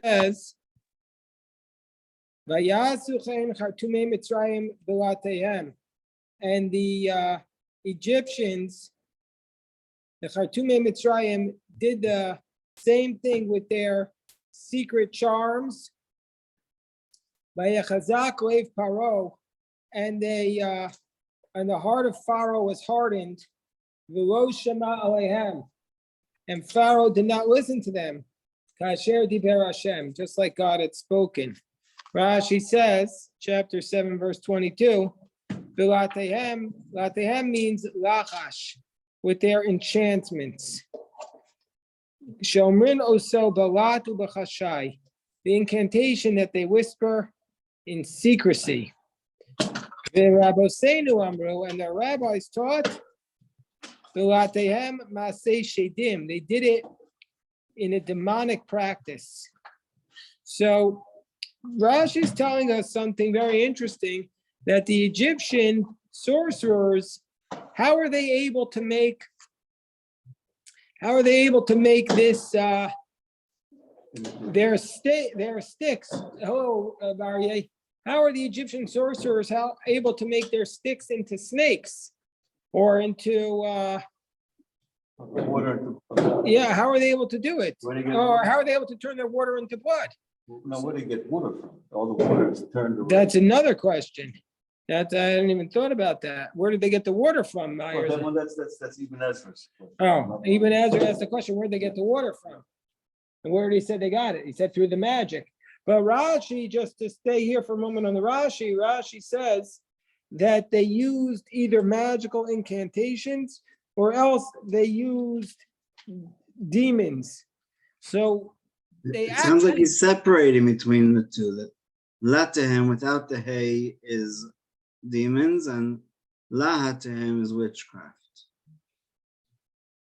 says, and the Egyptians, the Khartoumei Mitzrayim, did the same thing with their secret charms. Paro, and and the heart of Pharaoh was hardened. And Pharaoh did not listen to them. Kasher diber Hashem, just like God had spoken. Rashi says, chapter 7, verse 22, Latehem means lachash, with their enchantments. Shomrin oso balat ubachashai, the incantation that they whisper in secrecy. The Rabboseinu Amru, and the rabbis taught, Latehem masei shedim, they did it in a demonic practice. So Rashi is telling us something very interesting, that the Egyptian sorcerers, how are they able to make this their sticks? Hello, Barrier. How are the Egyptian sorcerers able to make their sticks into snakes or into water? Yeah, how are they able to do it? Or how are they able to turn their water into blood? No, where do they get water from? All the water is turned around. That's another question. I hadn't even thought about that. Where did they get the water from? Well, that's Ibn Ezra's question. Oh, Ibn Ezra asked the question, where did they get the water from? And where did he say they got it? He said through the magic. But Rashi, just to stay here for a moment on the Rashi says that they used either magical incantations or else they used demons. So it sounds like he's separating between the two. That Latehem without the hay is demons, and Lahatehem is witchcraft.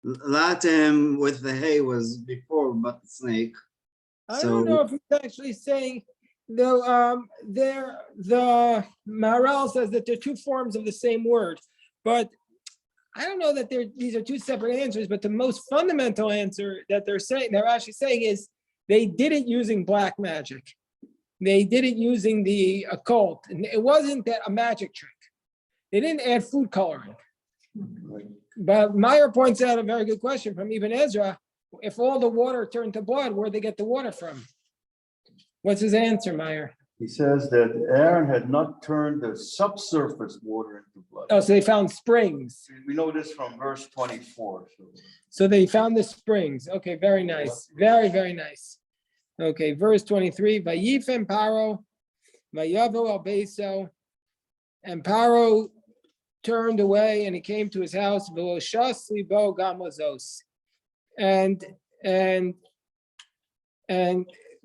Latehem with the hay was before about the snake. I don't know if he's actually saying the Maharal says that they're two forms of the same word, but I don't know that these are two separate answers. But the most fundamental answer that they're actually saying is they did it using black magic. They did it using the occult. And it wasn't that a magic trick. They didn't add food coloring. But Meyer points out a very good question from Ibn Ezra. If all the water turned to blood, where'd they get the water from? What's his answer, Meyer? He says that Aaron had not turned the subsurface water into blood. Oh, so they found springs. We know this from verse 24. So they found the springs. Okay, very nice. Very, very nice. Okay, verse 23. Vayifem Paro, Vayavo al Beso, and Paro turned away and he came to his house. Veloshas libo gamazos. And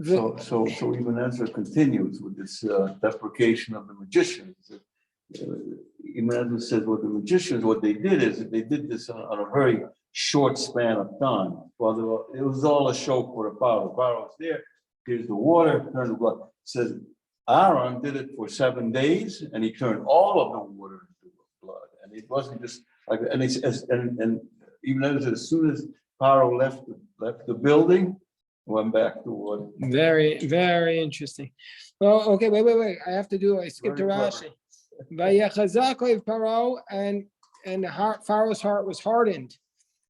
So Ibn Ezra continues with this deprecation of the magicians. Ibn Ezra says, well, the magicians, what they did is they did this on a very short span of time. Well, it was all a show for the Pharaoh. The Pharaoh was there. Here's the water, turned the blood. It says Aaron did it for 7 days, and he turned all of the water into blood. And it wasn't just like, and Ibn Ezra, as soon as Pharaoh left the building, went back to water. Very, very interesting. Well, okay, wait. I skipped to Rashi. Paro, and Pharaoh's heart was hardened.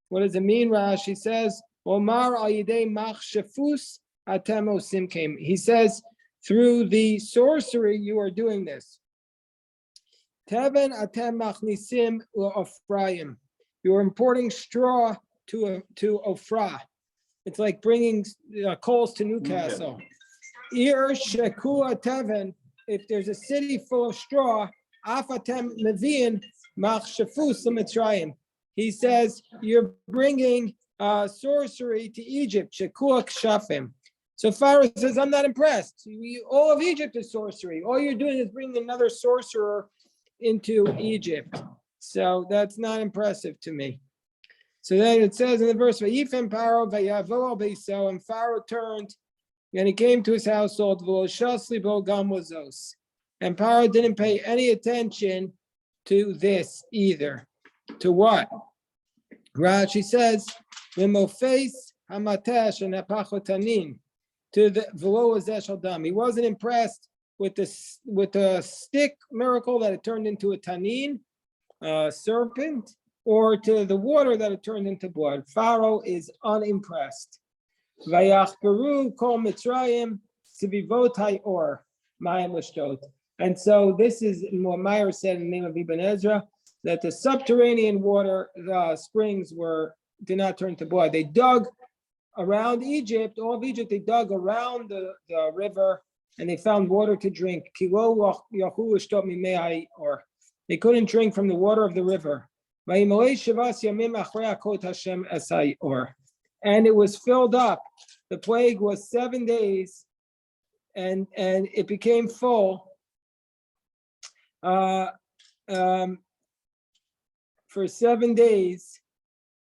What does it mean, Rashi says? Omar al yidei machshefus atem osim came. He says, through the sorcery you are doing this. Teven atem machnisim u'ofrayim. You are importing straw to Ophrah. It's like bringing coals to Newcastle. Ir shekua teven. If there's a city full of straw, afatem meviin machshefus l'mitzrayim. He says you're bringing sorcery to Egypt. Shekua kshafim. So Pharaoh says, I'm not impressed. All of Egypt is sorcery. All you're doing is bringing another sorcerer into Egypt. So that's not impressive to me. So then it says in the verse, Vayifem Paro vayavo al beiso, and Pharaoh turned, and he came to his household, v'loshas libo gamazos. And Paro didn't pay any attention to this either. To what? Rashi says, V'mofes hamatesh and hapachotanin, to the Velo Zeshal Dam. He wasn't impressed with the stick miracle that it turned into a tanin, serpent, or to the water that it turned into blood. Pharaoh is unimpressed. Vayachkaru kol Mitzrayim tzivivot or mayim l'shtot. And so this is what Meyer said in the name of Ibn Ezra, that the subterranean water springs did not turn to blood. They dug around Egypt, all of Egypt, they dug around the river and they found water to drink. Or they couldn't drink from the water of the river. And it was filled up. The plague was 7 days and it became full for 7 days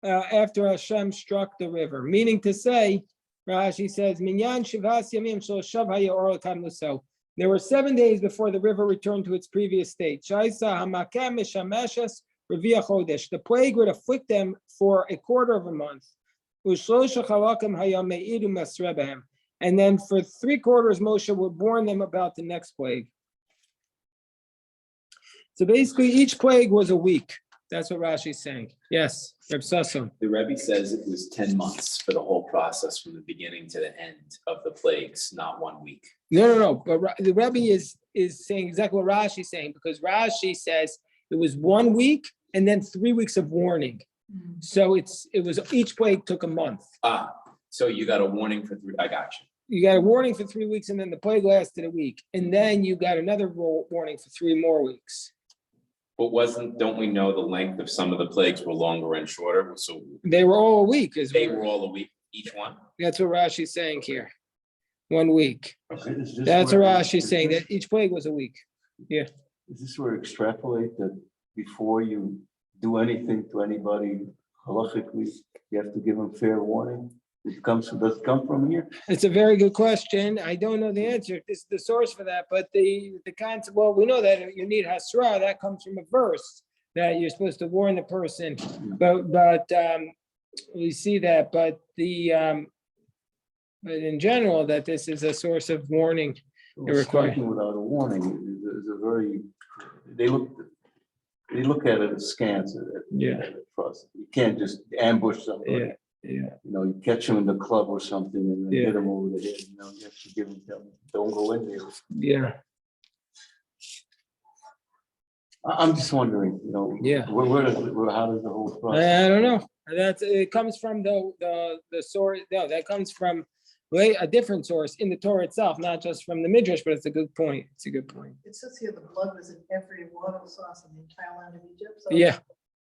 after Hashem struck the river. Meaning to say, Rashi says, there were 7 days before the river returned to its previous state. The plague would afflict them for a quarter of a month. And then for 3 quarters, Moshe would warn them about the next plague. So basically, each plague was a week. That's what Rashi is saying. Yes, Reb Sasson. The Rebbe says it was 10 months for the whole process from the beginning to the end of the plagues, not 1 week. No. But the Rebbe is saying exactly what Rashi is saying, because Rashi says it was 1 week and then 3 weeks of warning. So it was each plague took a month. So you got a warning for 3. I got you. You got a warning for 3 weeks, and then the plague lasted a week, and then you got another warning for 3 more weeks. But don't we know the length of some of the plagues were longer and shorter? So they were all a week. They were all a week, each one? That's what Rashi's saying here. 1 week. Okay, That's what Rashi's saying, that each plague was a week. Yeah. Is this where extrapolate that before you do anything to anybody halachically, you have to give them fair warning? Does it come from here? It's a very good question. I don't know the answer. This is the source for that, but the concept, well, we know that you need hasra. That comes from a verse that you're supposed to warn the person. But we see that. But but in general, that this is a source of warning. Striking without a warning is a very. They look at it askance. Yeah. You can't just ambush somebody. Yeah. You catch them in the club or something and then hit them over the head. You have to give them, don't go in there. Yeah. I'm just wondering, Yeah. how does the whole process? I don't know. It comes from the source. No, that comes from a different source in the Torah itself, not just from the Midrash. But it's a good point. It says here the blood was in every water source in the entire land of Egypt. So yeah.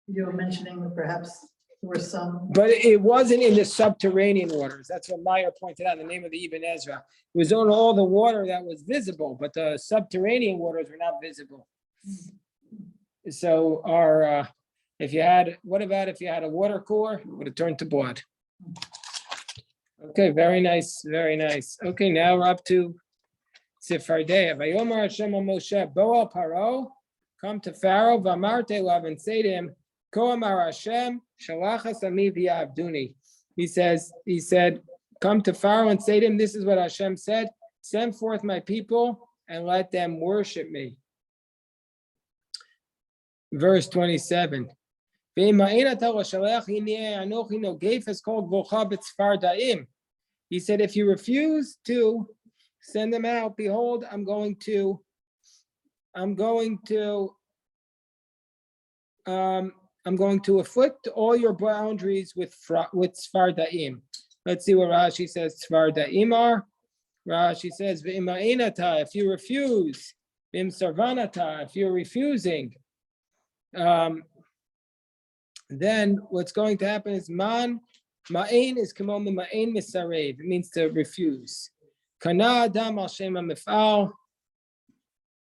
You were mentioning that perhaps there were some. But it wasn't in the subterranean waters. That's what Meyer pointed out in the name of the Ibn Ezra. It was on all the water that was visible, but the subterranean waters were not visible. So what about if you had a water cooler? It would have turned to blood. Okay, very nice, very nice. Okay, now we're up to Sifardei. Vayomer Hashem al Moshe, Bo al Paro, come to Pharaoh, V'amarte lav, and say to him, Ko amar Hashem, Shalachas ami v'yavduni. He said, come to Pharaoh and say to him, this is what Hashem said, send forth my people and let them worship me. Verse 27. He said, if you refuse to send them out, behold, I'm going to afflict all your boundaries with Sfardaim. Let's see what Rashi says. Sfardaim are. Rashi says, if you refuse, if you're refusing, then what's going to happen is ma'ain is kamom ma'ain misarev. It means to refuse. Kana adam al shem ha'mifal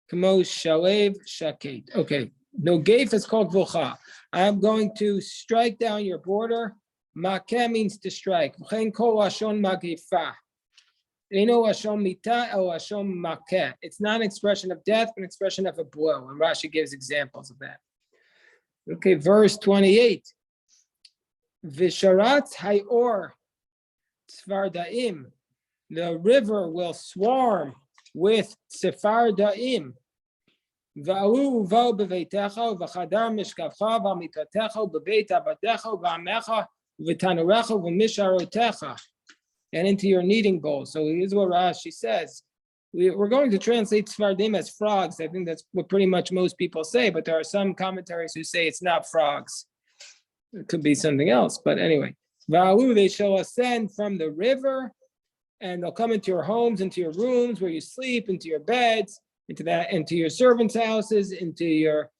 kamo shalev shaket. Okay, no geif is called vocha. I'm going to strike down your border. Makeh means to strike. V'chein kol lashon magifa. Eino lashon mita el lashon makeh. It's not an expression of death, but an expression of a blow. And Rashi gives examples of that. Okay, verse 28. Visharat hayor tzvardaim the river will swarm with Sephardaim. Va'u uvo beveitecha v'chadar mishkavcha v'amitatecha bebeit abadecha v'amecha v'tanurecha v'misharotecha, and into your kneading bowl. So here's what Rashi says. We're going to translate Sephardim as frogs. I think that's what pretty much most people say, but there are some commentaries who say it's not frogs. It could be something else, but anyway. Va'u, they shall ascend from the river, and they'll come into your homes, into your rooms where you sleep, into your beds, into your servants' houses, into your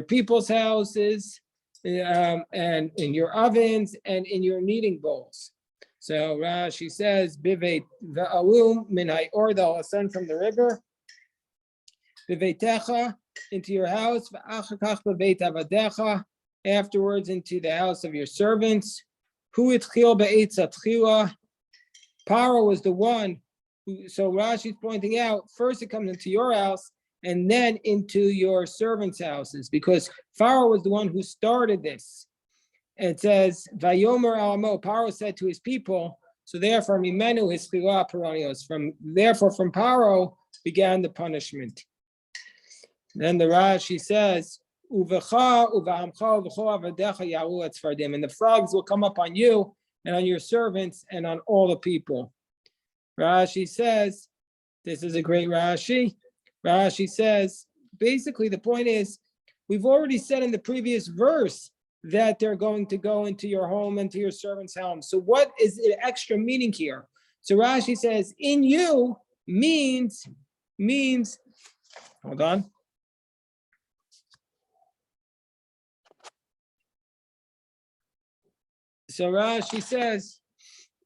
people's houses, and in your ovens and in your kneading bowls. So Rashi says, "Biveit va'alum minai or they'll ascend from the river, biveitecha into your house, va'achakach biveit avadecha afterwards into the house of your servants. Hu itchil be'etz atchila." Paro was the one who. So Rashi's pointing out first it comes into your house and then into your servants' houses because Pharaoh was the one who started this. It says, "Vayomer alamo." Paro said to his people. So therefore, mimenu his chila peronios. Therefore, from Paro began the punishment. Then the Rashi says, "Uvecha uvahamcha uvecho avadecha yahu etzfardim," and the frogs will come up on you and on your servants and on all the people. Rashi says, this is a great Rashi. Rashi says, basically the point is, we've already said in the previous verse that they're going to go into your home and to your servant's home. So what is the extra meaning here? So Rashi says, in you means, hold on. So Rashi says,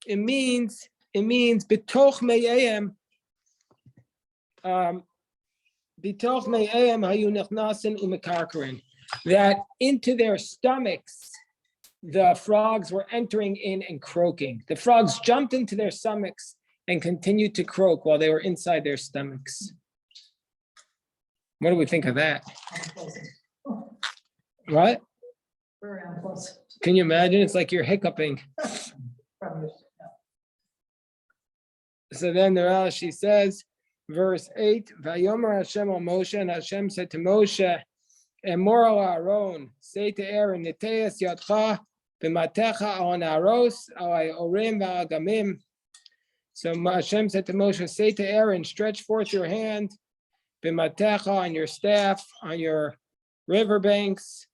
it means bitoch me'ayim, bitoch me'ayim hayu nechnasin umekarkarin, that into their stomachs the frogs were entering in and croaking. The frogs jumped into their stomachs and continued to croak while they were inside their stomachs. What do we think of that? Unpleasant. What? Very unpleasant. Can you imagine? It's like you're hiccuping. From your- So then the Rashi says, verse 8, Vayomer Hashem al Moshe, and Hashem said to Moshe, Emor al Aaron, say to Aaron, Niteas yadcha b'matecha al na'aros al orim v'agamim. So Hashem said to Moshe, say to Aaron, stretch forth your hand, b'matecha, on your staff, on your riverbanks,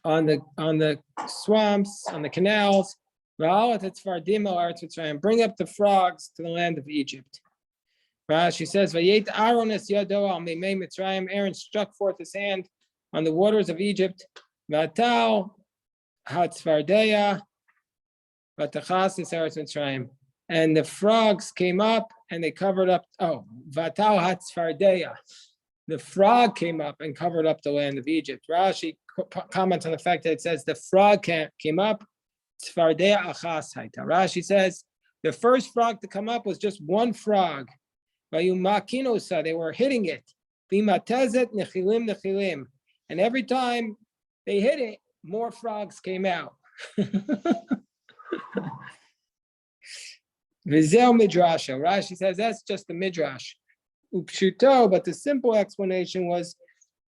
on the swamps, on the canals, bring up the frogs to the land of Egypt. Rashi says, Aaron struck forth his hand on the waters of Egypt. And the frogs came up and they covered up. The frog came up and covered up the land of Egypt. Rashi comments on the fact that it says the frog came up. Rashi says the first frog to come up was just one frog. They were hitting it. And every time they hit it, more frogs came out. Rashi says that's just the midrash. Upshuto, but the simple explanation was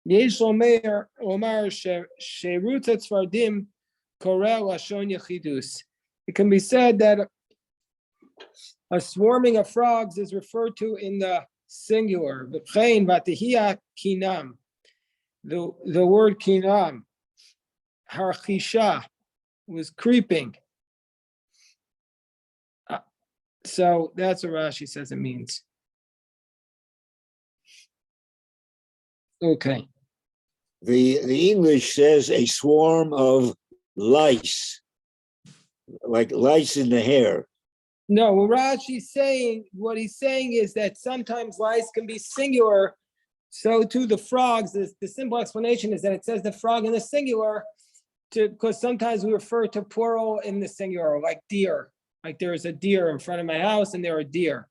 Yesh Omer Sherut Tzfardim Korel Lashon Yechidus. It can be said that a swarming of frogs is referred to in the singular. V'chein v'tehiyah kinam. The word kinam, harchisha, was creeping. So that's what Rashi says it means. Okay. The English says a swarm of lice, like lice in the hair. No, what Rashi's saying, what he's saying is that sometimes lice can be singular. So too the frogs, the simple explanation is that it says the frog in the singular because sometimes we refer to plural in the singular, like deer. Like there is a deer in front of my house and there are deer.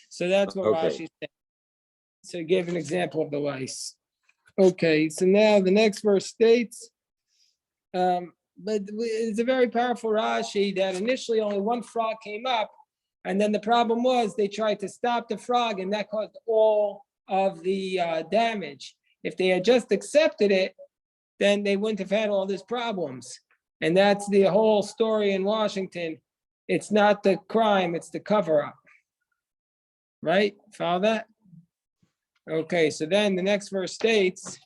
So that's what Okay. Rashi's saying. So he gave an example of the lice. Okay, so now the next verse states, but it's a very powerful Rashi that initially only one frog came up, and then the problem was they tried to stop the frog, and that caused all of the damage. If they had just accepted it, then they wouldn't have had all these problems. And that's the whole story in Washington. It's not the crime, it's the cover-up. Right? Follow that? Okay, so then the next verse states,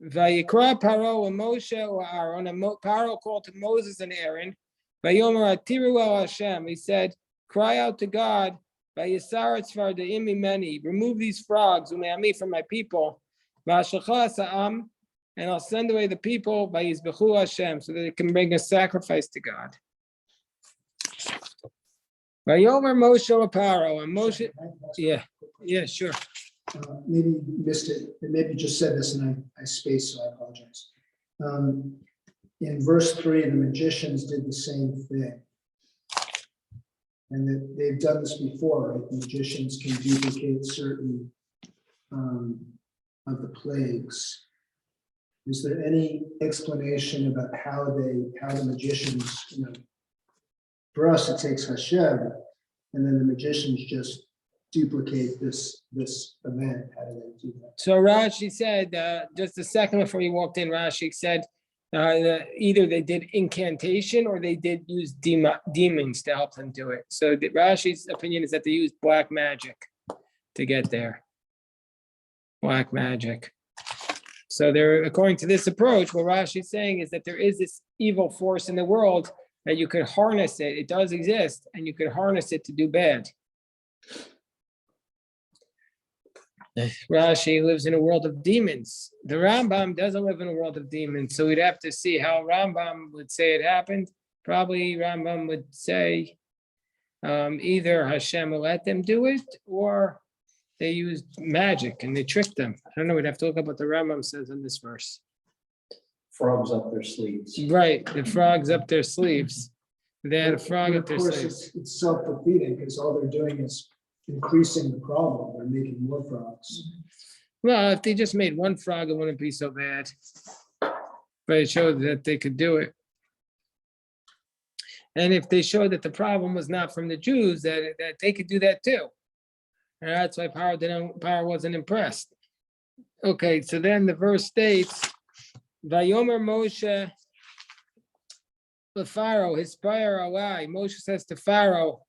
Vayikra Paro and Moshe or Aaron, and Paro called to Moses and Aaron, Vayomer Atiru El Hashem. He said, cry out to God, Vayisaretz Vardaim Imeni, remove these frogs, Umeami from my people, Vashacha Sa'am, and I'll send away the people by Yizbechu Hashem, so that they can bring a sacrifice to God. Vayomer Moshe Paro, and Moshe, yeah, sure. Maybe missed it, and maybe just said this and I spaced, so I apologize. In verse 3, the magicians did the same thing. And that they've done this before, right? The magicians can duplicate certain of the plagues. Is there any explanation about how the magicians, for us it takes Hashem, and then the magicians just duplicate this event? How do they do that? So Rashi said, just a second before you walked in, Rashi said, either they did incantation or they did use demons to help them do it. So Rashi's opinion is that they used black magic to get there. Black magic. So they're, according to this approach, what Rashi's saying is that there is this evil force in the world that you could harness it. It does exist, and you could harness it to do bad. Rashi lives in a world of demons. The Rambam doesn't live in a world of demons, so we'd have to see how Rambam would say it happened. Probably Rambam would say either Hashem will let them do it, or they used magic and they tricked them. I don't know, we'd have to look up what the Rambam says in this verse. Frogs up their sleeves. Right, the frogs up their sleeves. They had a frog up their Of course, sleeves. it's self-defeating because all they're doing is increasing the problem. They're making more frogs. Well, if they just made one frog, it wouldn't be so bad. But it showed that they could do it. And if they showed that the problem was not from the Jews, that they could do that too. And that's why Paro wasn't impressed. Okay, so then the verse states, Vayomer Moshe Pharaoh, his prayer alai. Moshe says to Pharaoh,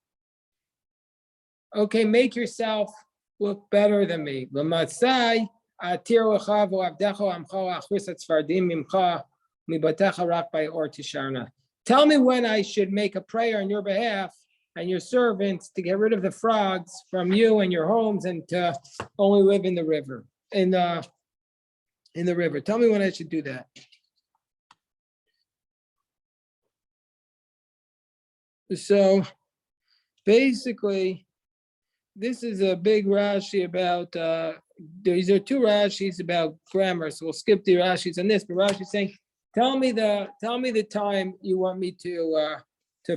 okay, make yourself look better than me. L'matzai atir lecha v'avdecha amcha achris atzfardim mimcha mibatecha rak by or tisharna. Tell me when I should make a prayer on your behalf and your servants to get rid of the frogs from you and your homes and to only live in the river, in the river. Tell me when I should do that. So basically, this is a big Rashi about, these are two Rashis about grammar, so we'll skip the Rashis on this, but Rashi's saying, tell me the time you want me to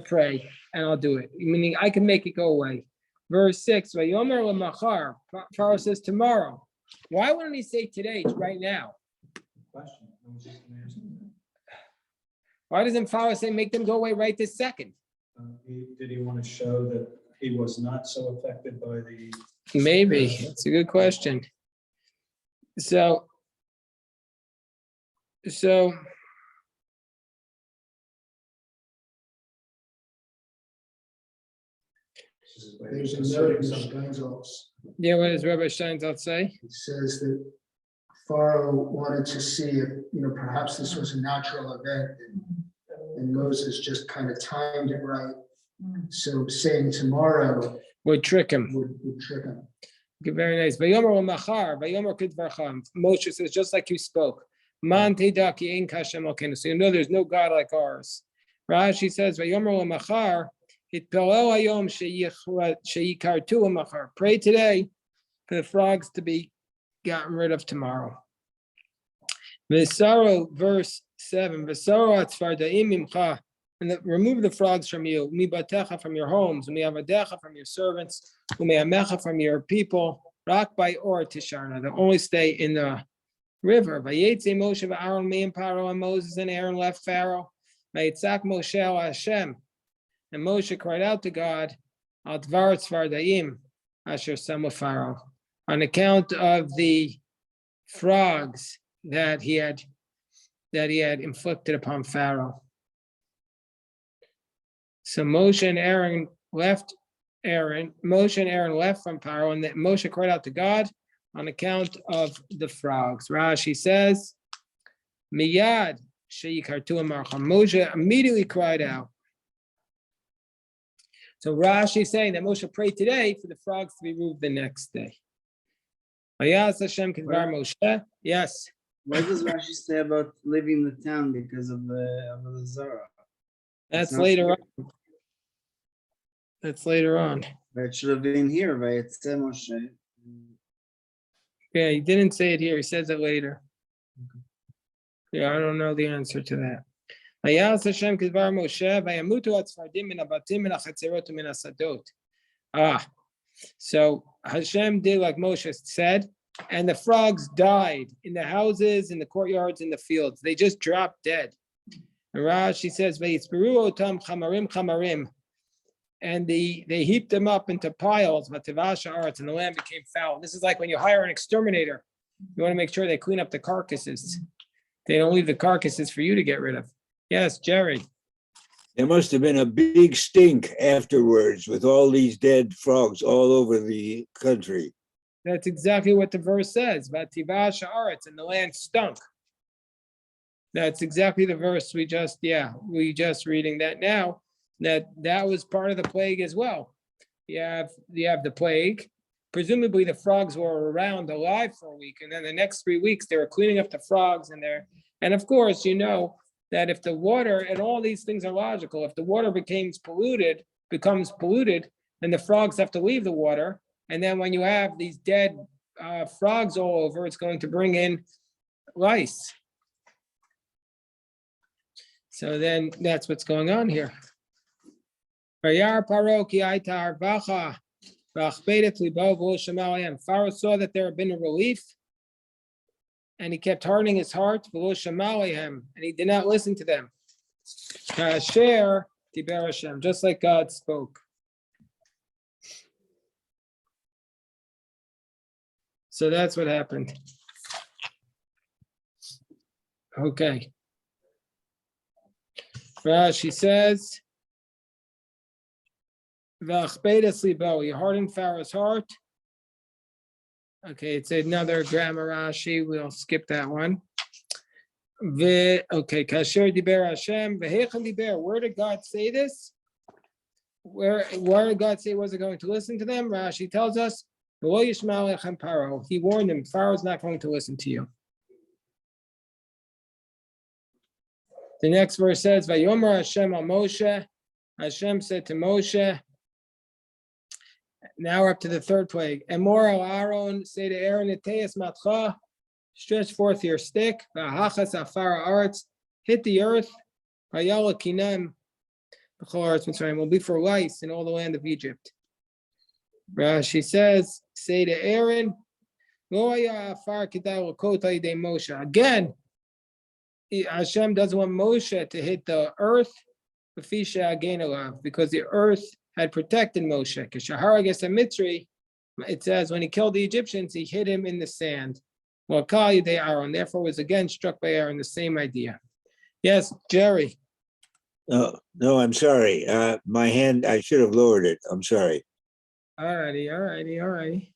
pray, and I'll do it. Meaning I can make it go away. Verse 6, Vayomer lemachar, Pharaoh says tomorrow. Why wouldn't he say today, right now? Why doesn't Pharaoh say make them go away right this second? Did he want to show that he was not so affected by the? Maybe, it's a good question. So There's a note in Steinsaltz. yeah, what does Rabbi Steinsaltz say? It says that Pharaoh wanted to see if, perhaps this was a natural event, and Moses just kind of timed it right. So saying tomorrow Would trick him. would trick him. Okay, very nice. Vayomer lemachar, Vayomer kidvarcham. Moshe says, just like you spoke. Man teidaki ein kashem alkenu. So there's no God like ours. Rashi says, Vayomer lemachar. Itpalel hayom sheyikartu lemachar. Pray today for the frogs to be gotten rid of tomorrow. V'saro, verse 7. V'saro atzfardaim imcha. And remove the frogs from you, mibatecha from your homes, miavadecha from your servants, umeamecha from your people, rak by or tisharna. They'll only stay in the river. Vayetze Moshe v'Aaron me'im Paro, and Moses and Aaron left Pharaoh. Vayitzak Moshe el Hashem, and Moshe cried out to God, Al Dvar Tzvardaim Asher Sama Pharaoh, on account of the frogs that he had inflicted upon Pharaoh. So Moshe and Aaron left from Pharaoh, and Moshe cried out to God on account of the frogs. Rashi says, Miyad sheyikartu amarcha. Moshe immediately cried out. So Rashi is saying that Moshe prayed today for the frogs to be removed the next day. Vayas Hashem kidvar Moshe. Yes. What does Rashi say about leaving the town because of the Zara? That's not later here. on. That's later on. But it should have been here, Vayetze Moshe. Yeah, he didn't say it here. He says it later. Yeah, I don't know the answer to that. Vayas Hashem kidvar Moshe vayamutu atzfardim min abatim min achatzerot min asadot. So Hashem did like Moshe said, and the frogs died in the houses, in the courtyards, in the fields. They just dropped dead. And Rashi says, "Vayitzberu otam chamarim chamarim," and they heaped them up into piles. Vativasha aretz, and the land became foul. This is like when you hire an exterminator. You want to make sure they clean up the carcasses. They don't leave the carcasses for you to get rid of. Yes, Jerry. There must have been a big stink afterwards with all these dead frogs all over the country. That's exactly what the verse says. Vativasha aretz, and the land stunk. That's exactly the verse we just reading that now. That was part of the plague as well. You have the plague. Presumably the frogs were around alive for a week, and then the next 3 weeks they were cleaning up the frogs and of course, you know that if the water, and all these things are logical, if the water becomes polluted, then the frogs have to leave the water. And then when you have these dead frogs all over, it's going to bring in lice. So then that's what's going on here. Pharaoh saw that there had been a relief, and he kept hardening his heart, and he did not listen to them. Just like God spoke. So that's what happened. Okay. Rashi says, he hardened Pharaoh's heart. Okay, it's another grammar Rashi. We'll skip that one. Okay, Kasher Diber Hashem, Vehechan Diber. Where did God say this? Where did God say he wasn't going to listen to them? Rashi tells us, he warned him, Pharaoh's not going to listen to you. The next verse says, Vayomer Hashem al Moshe. Hashem said to Moshe, now we're up to the third plague. Emor al Aaron, say to Aaron, Eteas matcha, stretch forth your stick, v'ahachas afar haaretz, hit the earth, v'yala kinem, b'chol haaretz Mitzrayim, will be for lice in all the land of Egypt. Rashi says, say to Aaron, Lo haya afar kedai l'kot al-yedei Moshe. Again, Hashem doesn't want Moshe to hit the earth, because the earth had protected Moshe. It says when he killed the Egyptians, he hit him in the sand. Well, Aaron, therefore was again struck by Aaron, the same idea. Yes, Jerry. No, I'm sorry. My hand, I should have lowered it. I'm sorry. All righty.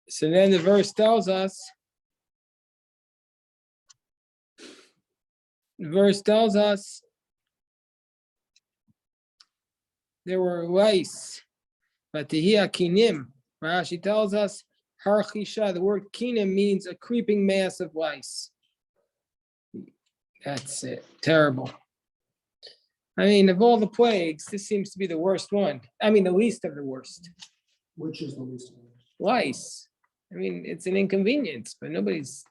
So then the verse tells us, there were lice, but tehia kinim. Rashi tells us harchisha. The word kinim means a creeping mass of lice. That's it. Terrible. I mean, of all the plagues, this seems to be the worst one. I mean, the least of the worst. Which is the least of them? Lice. I mean, it's an inconvenience, but nobody's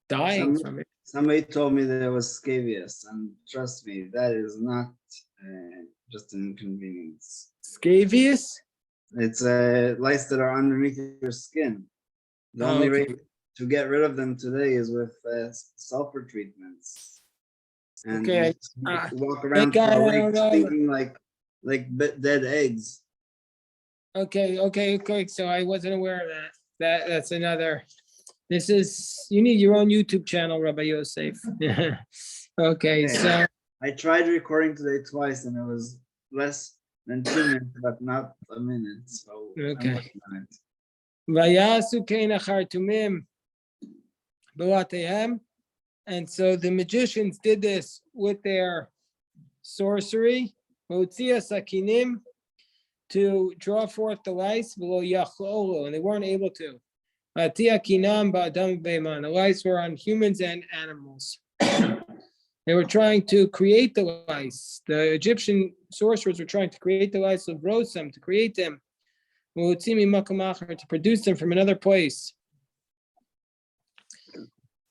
dying from it. Somebody told me there was scabious, and trust me, that is not just an inconvenience. Scabious? It's lice that are underneath your skin. The only okay. way to get rid of them today is with sulfur treatments. And Okay, you just walk thank around for God I a don't week know. stinking like dead eggs. Okay. So I wasn't aware of that. That's another. This is, you need your own YouTube channel, Rabbi Yosef. Okay, Yeah. so, I tried recording today twice and it was less than 2 minutes, but not a minute. So Okay. I'm working on it. Vayasu kein achartumim b'latehem. And so the magicians did this with their sorcery. Hotzia sakinim, to draw forth the lice, below yacholu, and they weren't able to. Atia kinam ba'adam beiman. The lice were on humans and animals. They were trying to create the lice. The Egyptian sorcerers were trying to create the lice of Rosam, to create them, to produce them from another place.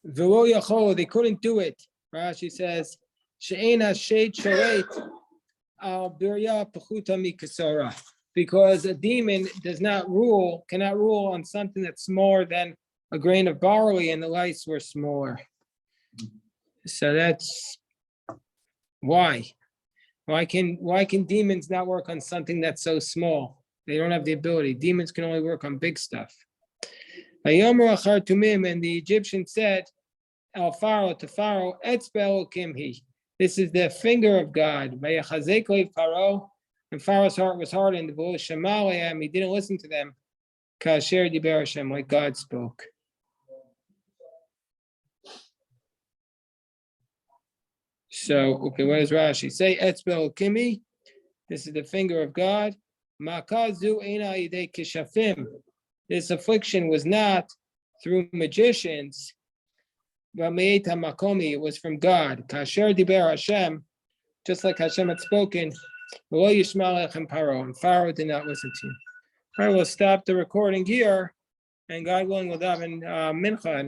V'lo yacholu, they couldn't do it. Rashi says, she'ein hasheit shoret al birya pechuta mikasora. Because a demon cannot rule on something that's smaller than a grain of barley, and the lice were smaller. So that's why. Why can demons not work on something that's so small? They don't have the ability. Demons can only work on big stuff. Vayomer achar tumim, and the Egyptian said, "Al Pharaoh, to Pharaoh, etzbel kimhi. This is the finger of God." Vayachazek le Pharaoh, and Pharaoh's heart was hardened. He didn't listen to them. Kasher diber Hashem, like God spoke. So, okay, what does Rashi say? Etzbel kimi. This is the finger of God. Makazu eina yidei kishafim. This affliction was not through magicians, but meita makomi. It was from God. Kasher diber Hashem, just like Hashem had spoken. Lo yishma lechem Paro, and Pharaoh did not listen to you. All right, we'll stop the recording here, and God willing, we'll daven mincha.